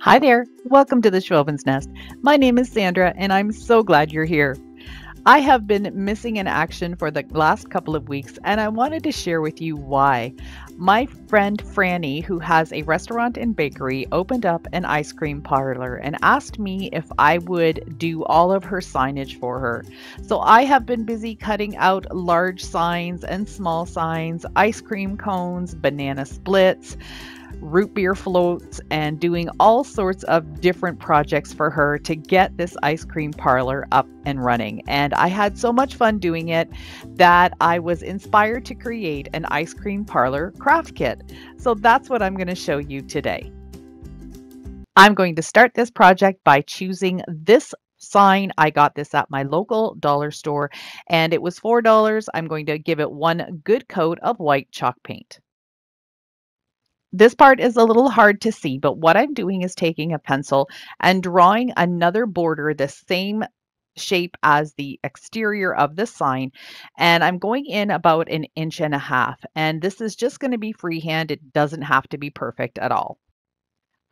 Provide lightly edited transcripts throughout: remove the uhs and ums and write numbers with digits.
Hi there, welcome to the Schwowin's Nest. My name is Sandra and I'm so glad you're here. I have been missing in action for the last couple of weeks and I wanted to share with you why. My friend Frannie, who has a restaurant and bakery, opened up an ice cream parlor and asked me if I would do all of her signage for her. So I have been busy cutting out large signs and small signs, ice cream cones, banana splits, root beer floats, and doing all sorts of different projects for her to get this ice cream parlor up and running. And I had so much fun doing it that I was inspired to create an ice cream parlor craft kit. So that's what I'm going to show you today. I'm going to start this project by choosing this sign. I got this at my local dollar store and it was $4. I'm going to give it one good coat of white chalk paint. This part is a little hard to see, but what I'm doing is taking a pencil and drawing another border the same shape as the exterior of the sign, and I'm going in about 1.5 inches, and this is just going to be freehand. It doesn't have to be perfect at all.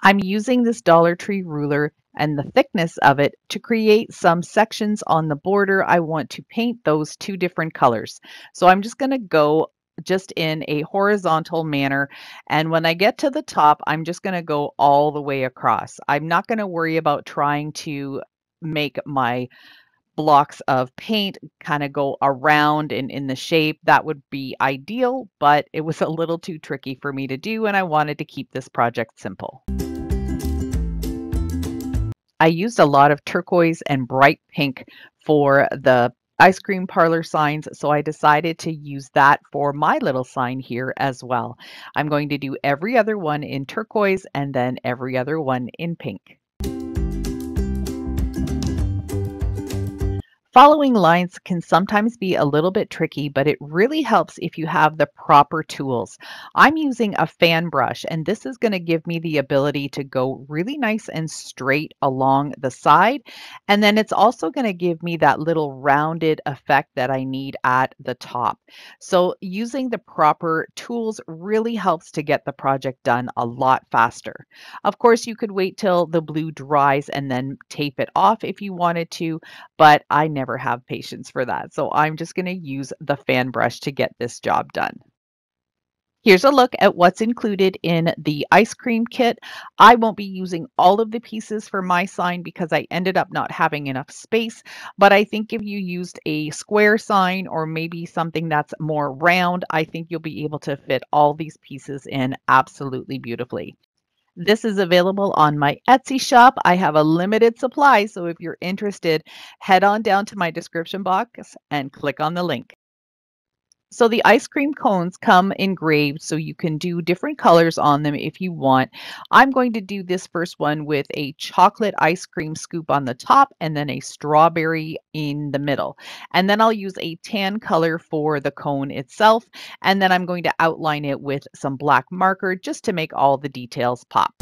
I'm using this Dollar Tree ruler and the thickness of it to create some sections on the border. I want to paint those two different colors. So I'm just going to go just in a horizontal manner. And when I get to the top, I'm just going to go all the way across. I'm not going to worry about trying to make my blocks of paint kind of go around and in the shape. That would be ideal, but it was a little too tricky for me to do, and I wanted to keep this project simple. I used a lot of turquoise and bright pink for the ice cream parlor signs, so I decided to use that for my little sign here as well. I'm going to do every other one in turquoise and then every other one in pink. Following lines can sometimes be a little bit tricky, but it really helps if you have the proper tools. I'm using a fan brush, and this is going to give me the ability to go really nice and straight along the side. And then it's also going to give me that little rounded effect that I need at the top. So using the proper tools really helps to get the project done a lot faster. Of course, you could wait till the blue dries and then tape it off if you wanted to, but I never have patience for that. So I'm just going to use the fan brush to get this job done. Here's a look at what's included in the ice cream kit. I won't be using all of the pieces for my sign because I ended up not having enough space, but I think if you used a square sign or maybe something that's more round, I think you'll be able to fit all these pieces in absolutely beautifully. This is available on my Etsy shop. I have a limited supply, so if you're interested, head on down to my description box and click on the link. So the ice cream cones come engraved, so you can do different colors on them if you want. I'm going to do this first one with a chocolate ice cream scoop on the top and then a strawberry in the middle. And then I'll use a tan color for the cone itself. And then I'm going to outline it with some black marker just to make all the details pop.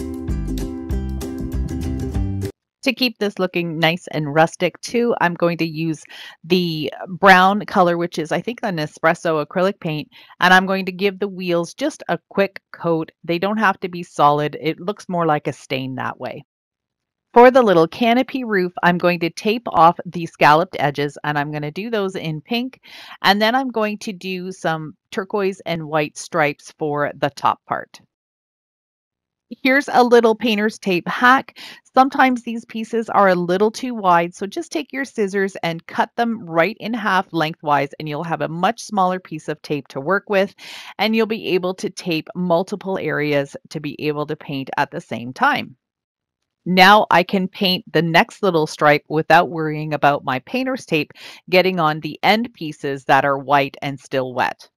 To keep this looking nice and rustic too, I'm going to use the brown color, which is I think an espresso acrylic paint, and I'm going to give the wheels just a quick coat. They don't have to be solid. It looks more like a stain that way. For the little canopy roof, I'm going to tape off the scalloped edges, and I'm going to do those in pink, and then I'm going to do some turquoise and white stripes for the top part. Here's a little painter's tape hack. Sometimes these pieces are a little too wide, so just take your scissors and cut them right in half lengthwise, and you'll have a much smaller piece of tape to work with, and you'll be able to tape multiple areas to be able to paint at the same time. Now I can paint the next little stripe without worrying about my painter's tape getting on the end pieces that are white and still wet.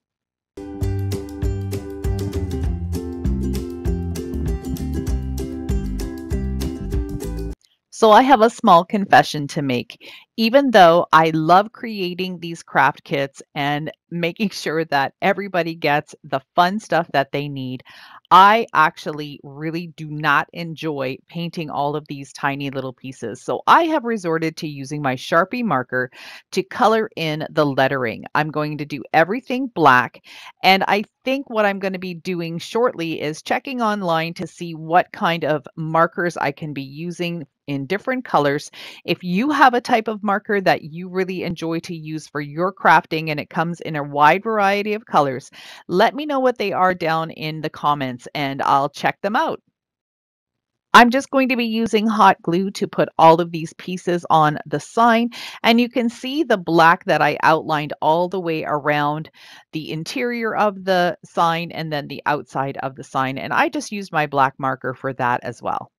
So I have a small confession to make. Even though I love creating these craft kits and making sure that everybody gets the fun stuff that they need, I actually really do not enjoy painting all of these tiny little pieces. So I have resorted to using my Sharpie marker to color in the lettering. I'm going to do everything black, and I think what I'm going to be doing shortly is checking online to see what kind of markers I can be using in different colors. If you have a type of marker that you really enjoy to use for your crafting and it comes in a wide variety of colors, let me know what they are down in the comments and I'll check them out. I'm just going to be using hot glue to put all of these pieces on the sign, and you can see the black that I outlined all the way around the interior of the sign and then the outside of the sign, and I just used my black marker for that as well.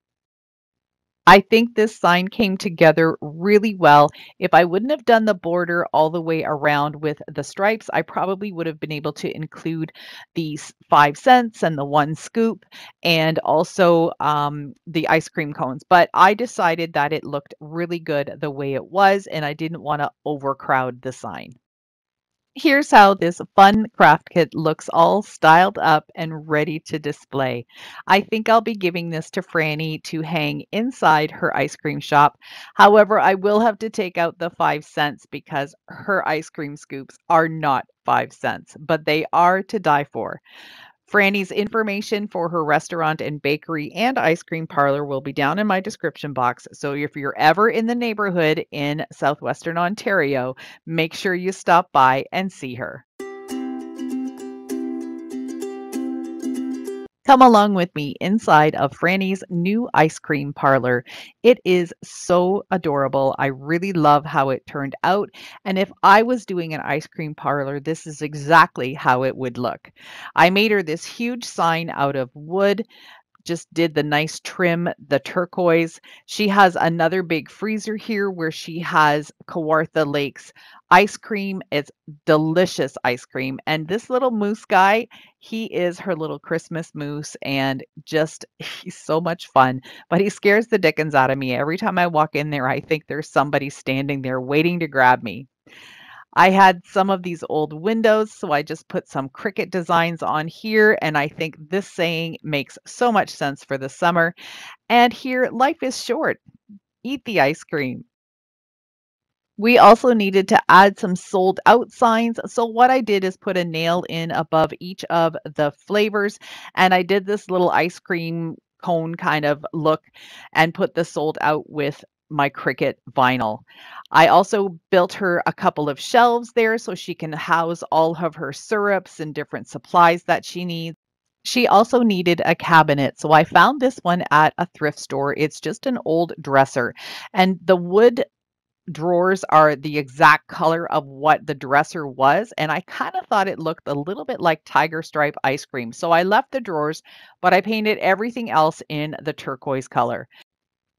I think this sign came together really well. If I wouldn't have done the border all the way around with the stripes, I probably would have been able to include these 5 cents and the 1 scoop and also the ice cream cones. But I decided that it looked really good the way it was, and I didn't want to overcrowd the sign. Here's how this fun craft kit looks all styled up and ready to display. I think I'll be giving this to Frannie to hang inside her ice cream shop. However, I will have to take out the 5 cents because her ice cream scoops are not 5 cents, but they are to die for. Frannie's information for her restaurant and bakery and ice cream parlor will be down in my description box. So if you're ever in the neighborhood in southwestern Ontario, make sure you stop by and see her. Come along with me inside of Frannie's new ice cream parlor. It is so adorable. I really love how it turned out. And if I was doing an ice cream parlor, this is exactly how it would look. I made her this huge sign out of wood. Just did the nice trim, the turquoise. She has another big freezer here where she has Kawartha Lakes ice cream. It's delicious ice cream. And this little moose guy, he is her little Christmas moose and just he's so much fun, but he scares the dickens out of me. Every time I walk in there, I think there's somebody standing there waiting to grab me. I had some of these old windows, so I just put some Cricut designs on here, and I think this saying makes so much sense for the summer. And here, life is short. Eat the ice cream. We also needed to add some sold out signs. So what I did is put a nail in above each of the flavors, and I did this little ice cream cone kind of look and put the sold out with my Cricut vinyl. I also built her a couple of shelves there so she can house all of her syrups and different supplies that she needs. She also needed a cabinet, so I found this one at a thrift store. It's just an old dresser, and the wood drawers are the exact color of what the dresser was, and I kind of thought it looked a little bit like tiger stripe ice cream. So I left the drawers, but I painted everything else in the turquoise color.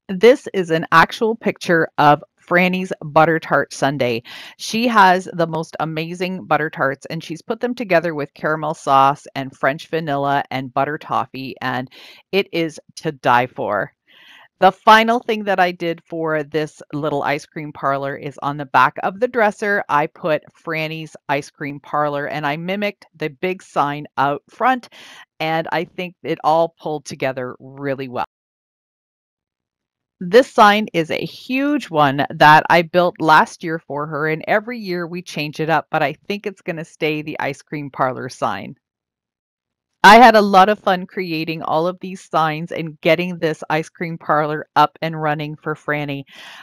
This is an actual picture of Frannie's butter tart sundae. She has the most amazing butter tarts, and she's put them together with caramel sauce and French vanilla and butter toffee, and it is to die for. The final thing that I did for this little ice cream parlor is on the back of the dresser, I put Frannie's ice cream parlor and I mimicked the big sign out front, and I think it all pulled together really well. This sign is a huge one that I built last year for her, and every year we change it up, but I think it's going to stay the ice cream parlor sign. I had a lot of fun creating all of these signs and getting this ice cream parlor up and running for Frannie.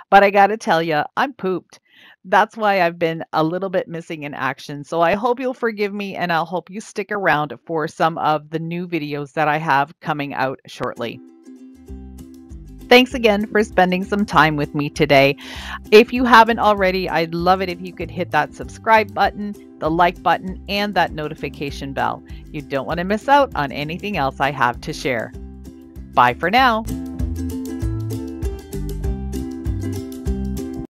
But I got to tell you, I'm pooped. That's why I've been a little bit missing in action. So I hope you'll forgive me and I'll hope you stick around for some of the new videos that I have coming out shortly. Thanks again for spending some time with me today. If you haven't already, I'd love it if you could hit that subscribe button, the like button, and that notification bell. You don't want to miss out on anything else I have to share. Bye for now.